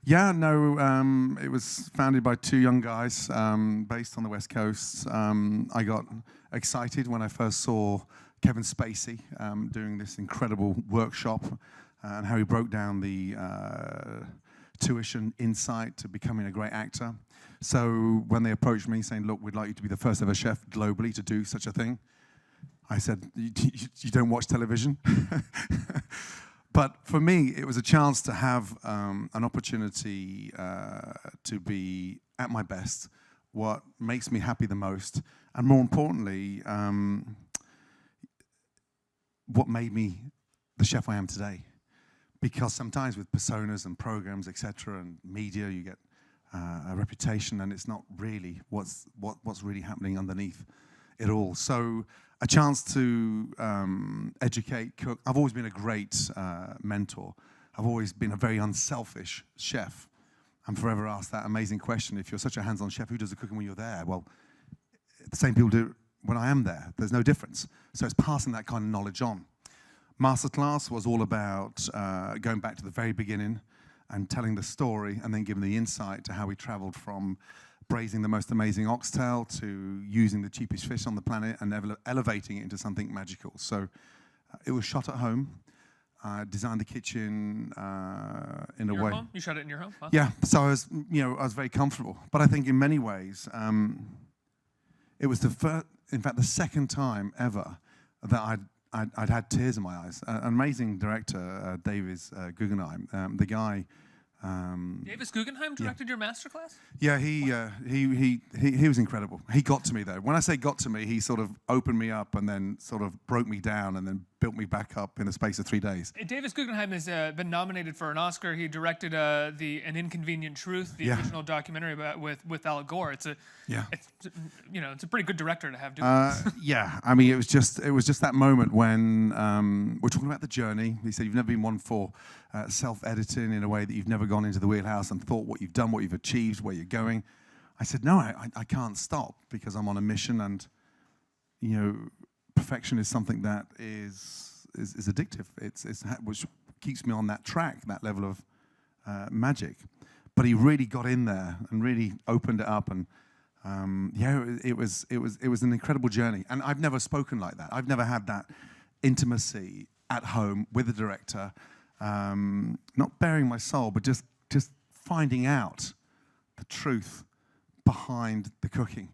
Yeah, no, it was founded by two young guys based on the West Coast. I got excited when I first saw Kevin Spacey doing this incredible workshop and how he broke down the tuition insight to becoming a great actor. So when they approached me saying, look, we'd like you to be the first ever chef globally to do such a thing, I said, you don't watch television? But for me, it was a chance to have an opportunity to be at my best, what makes me happy the most, and more importantly, what made me the chef I am today. Because sometimes with personas and programs, etc., and media, you get a reputation, and it's not really what's really happening underneath it all. So a chance to educate, cook. I've always been a great mentor. I've always been a very unselfish chef. I'm forever asked that amazing question: if you're such a hands-on chef, who does the cooking when you're there? Well, the same people do it when I am there. There's no difference. So it's passing that kind of knowledge on. MasterClass was all about going back to the very beginning and telling the story and then giving the insight to how we traveled from braising the most amazing oxtail to using the cheapest fish on the planet and elevating it into something magical. So it was shot at home. I designed the kitchen in a way. Home? You shot it in your home? Wow. Yeah, so I was very comfortable. But I think in many ways, it was in fact, the second time ever that I'd had tears in my eyes. An amazing director, Davis Guggenheim, the guy. Davis Guggenheim directed your MasterClass? Yeah, he was incredible. He got to me though. When I say got to me, he sort of opened me up and then sort of broke me down and then built me back up in the space of 3 days. Davis Guggenheim has been nominated for an Oscar. He directed An Inconvenient Truth, the original documentary with Al Gore. It's a pretty good director to have doing this. Yeah, I mean, it was just that moment when we're talking about the journey. He said, you've never been one for self-editing in a way that you've never gone into the wheelhouse and thought what you've done, what you've achieved, where you're going. I said, no, I can't stop because I'm on a mission, and perfection is something that is addictive. It's which keeps me on that track, that level of magic. But he really got in there and really opened it up, and it was an incredible journey. And I've never spoken like that. I've never had that intimacy at home with the director, not bearing my soul, but just finding out the truth behind the cooking.